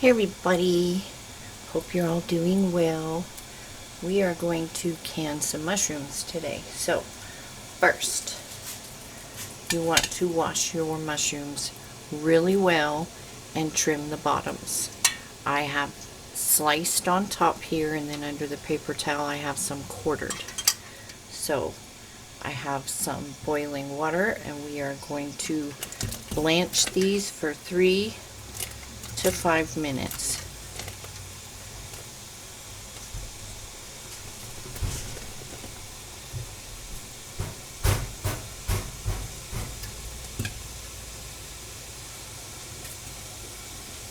Hey everybody, hope you're all doing well. We are going to can some mushrooms today. So first, you want to wash your mushrooms really well and trim the bottoms. I have sliced on top here, and then under the paper towel I have some quartered. So I have some boiling water, and we are going to blanch these for 3 to 5 minutes.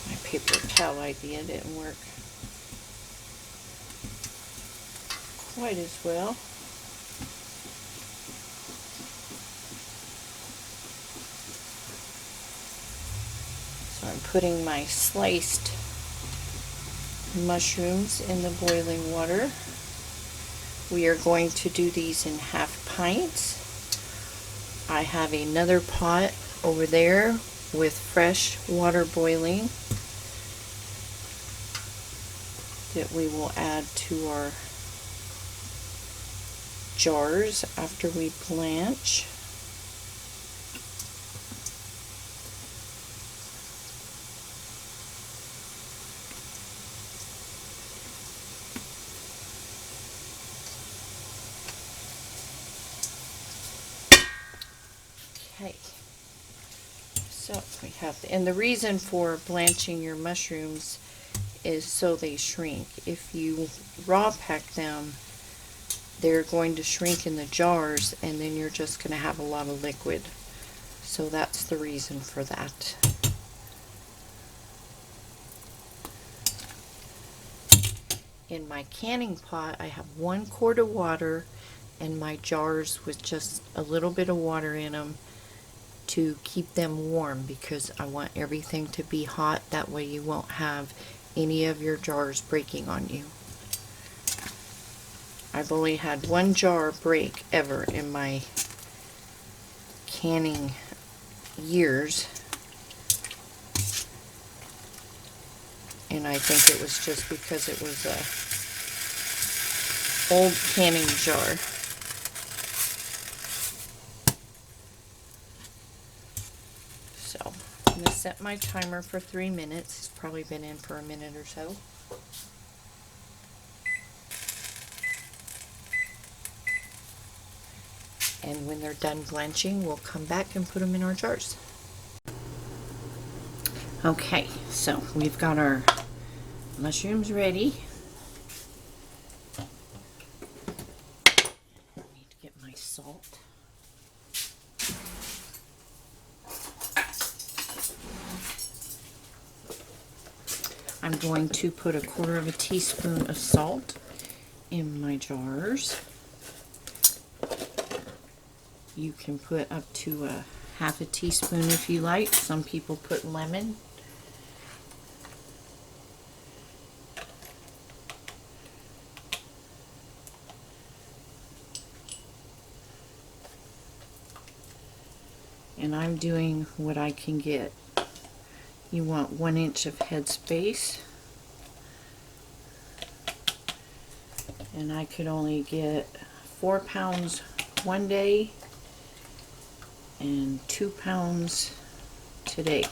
My paper towel idea didn't work quite as well. So I'm putting my sliced mushrooms in the boiling water. We are going to do these in half pints. I have another pot over there with fresh water boiling that we will add to our jars after we blanch. Okay, so we have, and the reason for blanching your mushrooms is so they shrink. If you raw pack them, they're going to shrink in the jars, and then you're just going to have a lot of liquid. So that's the reason for that. In my canning pot, I have 1 quart of water, and my jars with just a little bit of water in them to keep them warm, because I want everything to be hot. That way you won't have any of your jars breaking on you. I've only had 1 jar break ever in my canning years, and I think it was just because it was a old canning jar. So I'm going to set my timer for 3 minutes. It's probably been in for a minute or so. And when they're done blanching, we'll come back and put them in our jars. Okay, so we've got our mushrooms ready. I need to get my salt. I'm going to put 1/4 teaspoon of salt in my jars. You can put up to a 1/2 teaspoon if you like. Some people put lemon. And I'm doing what I can get. You want 1 inch of head space. And I could only get 4 pounds one day and 2 pounds today.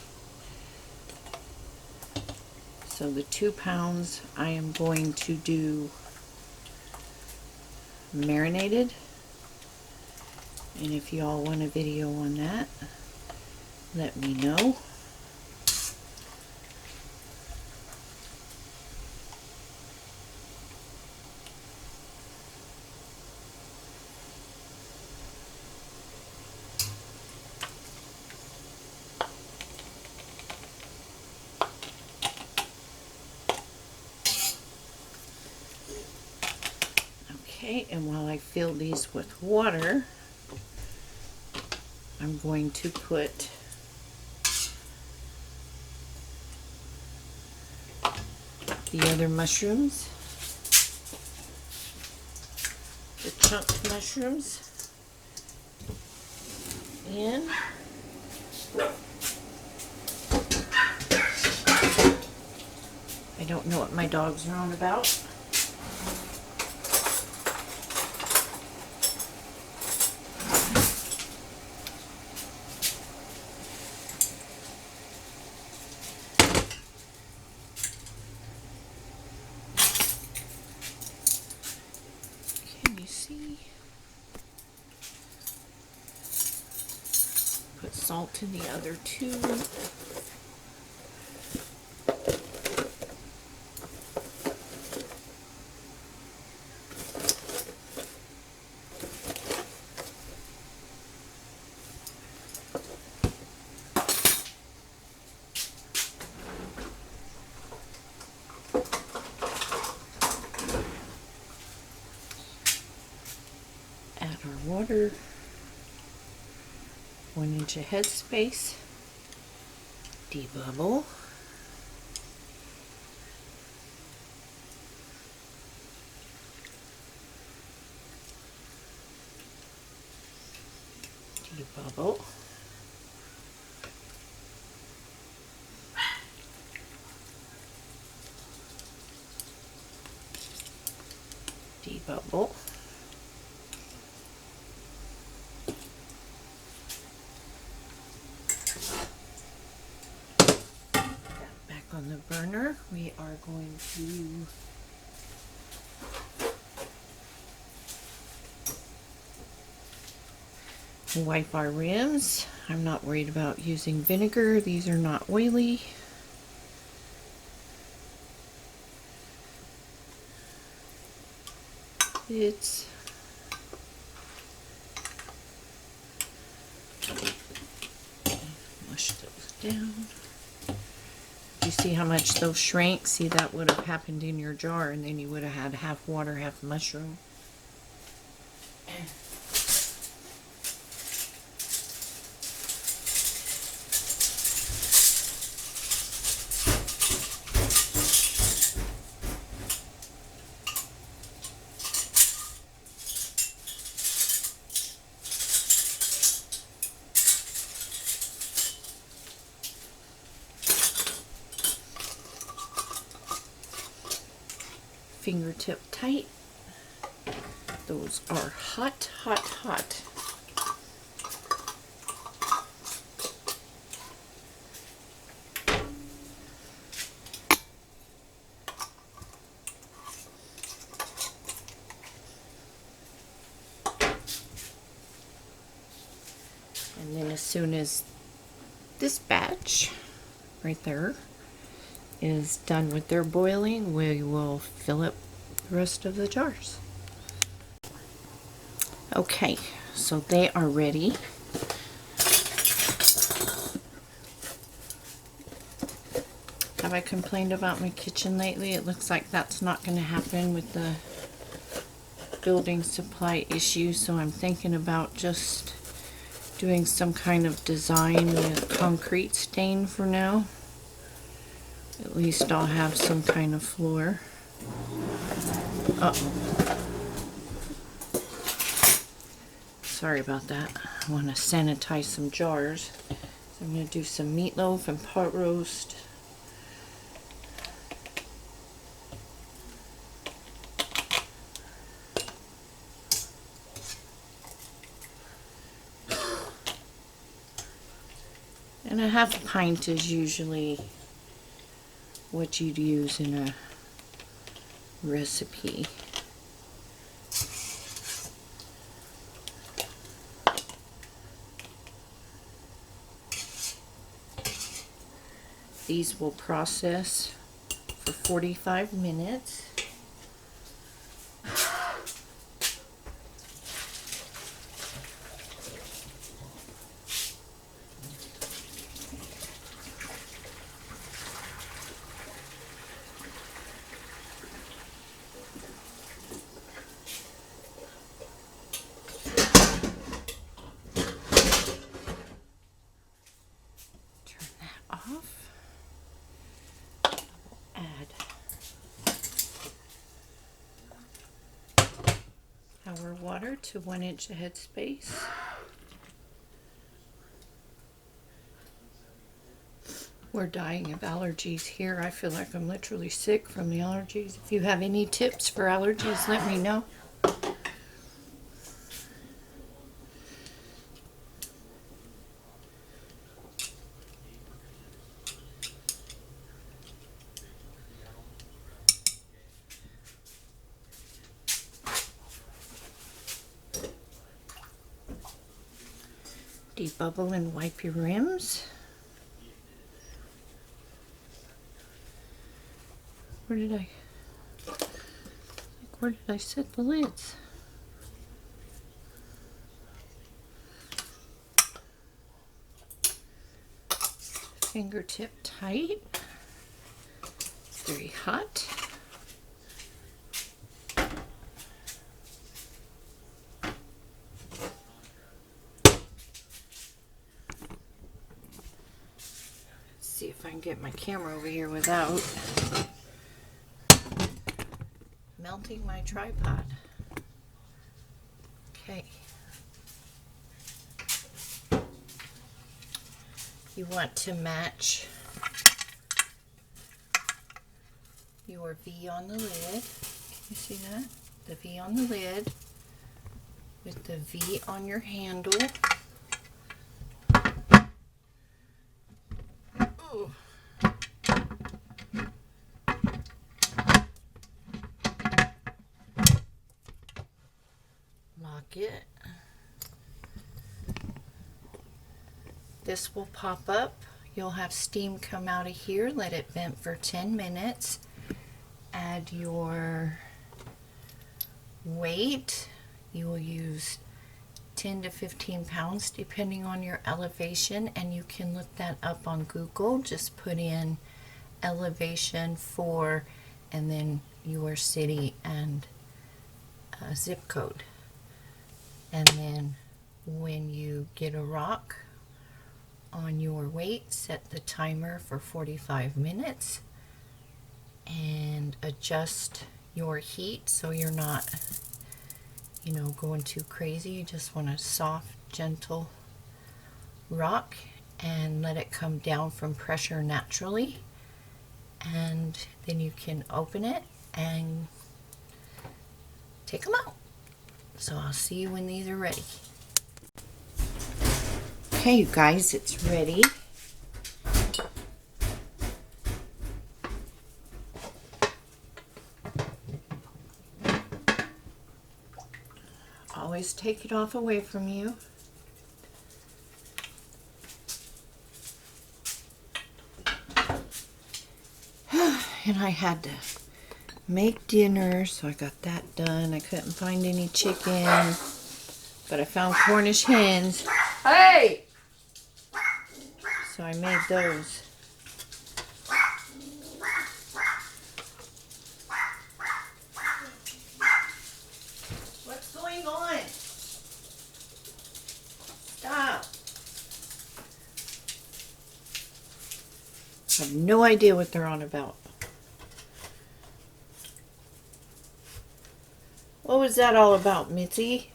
So the 2 pounds I am going to do marinated. And if you all want a video on that, let me know. Okay, and while I fill these with water, I'm going to put the other mushrooms, the chunked mushrooms, in. don't know what my dogs are on about. Can you see? Put salt in the other two. Add our water. 1 inch of headspace. Debubble. Debubble. Debubble. Back on the burner, we are going to wipe our rims. I'm not worried about using vinegar. These are not oily. It's mush those down. You see how much those shrank? See, that would have happened in your jar, and then you would have had half water, half mushroom. Fingertip tight. Those are hot, hot, hot. And then as soon as this batch right there is done with their boiling, we will fill up the rest of the jars. Okay, so they are ready. Have I complained about my kitchen lately? It looks like that's not going to happen with the building supply issue, so I'm thinking about just doing some kind of design with concrete stain for now. At least I'll have some kind of floor. Uh-oh. Sorry about that. I want to sanitize some jars. So I'm going to do some meatloaf and pot roast. And a half pint is usually what you'd use in a recipe. These will process for 45 minutes. Turn that off. Add our water to 1 inch of headspace. We're dying of allergies here. I feel like I'm literally sick from the allergies. If you have any tips for allergies, let me know. Debubble and wipe your rims. Where did I set the lids? Fingertip tight. Very hot. See if I can get my camera over here without melting my tripod. Okay. You want to match your V on the lid. Can you see that? The V on the lid with the V on your handle. Ooh. Lock it. This will pop up. You'll have steam come out of here. Let it vent for 10 minutes. Add your weight. You will use 10 to 15 pounds depending on your elevation, and you can look that up on Google. Just put in elevation for and then your city and zip code. And then when you get a rock on your weight, set the timer for 45 minutes and adjust your heat so you're not, you know, going too crazy. You just want a soft, gentle rock, and let it come down from pressure naturally. And then you can open it and take them out. So I'll see you when these are ready. Okay, you guys, it's ready. Always take it off away from you. And I had to make dinner, so I got that done. I couldn't find any chicken, but I found Cornish hens. Hey! So I made those. What's going on? Stop. I have no idea what they're on about. What was that all about, Mitzi?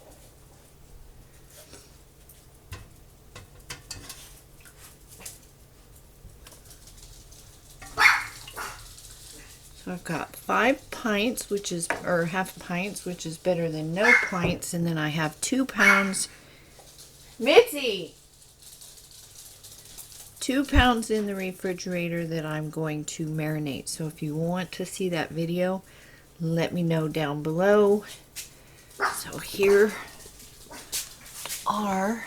So I've got 5 pints, which is, or half pints, which is better than no pints. And then I have 2 pounds. Mitzi! 2 pounds in the refrigerator that I'm going to marinate. So if you want to see that video, let me know down below. So here are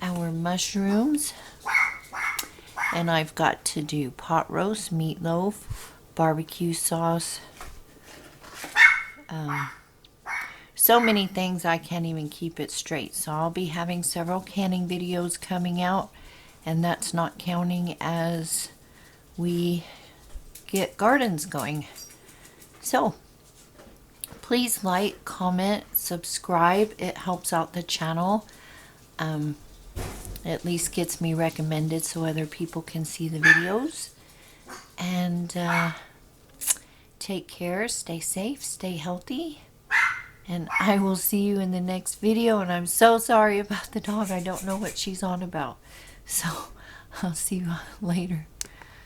our mushrooms. And I've got to do pot roast, meatloaf, barbecue sauce. So many things I can't even keep it straight. So I'll be having several canning videos coming out. And that's not counting as we get gardens going. So please like, comment, subscribe. It helps out the channel. At least gets me recommended so other people can see the videos. And take care, stay safe, stay healthy. And I will see you in the next video. And I'm so sorry about the dog. I don't know what she's on about. So I'll see you later.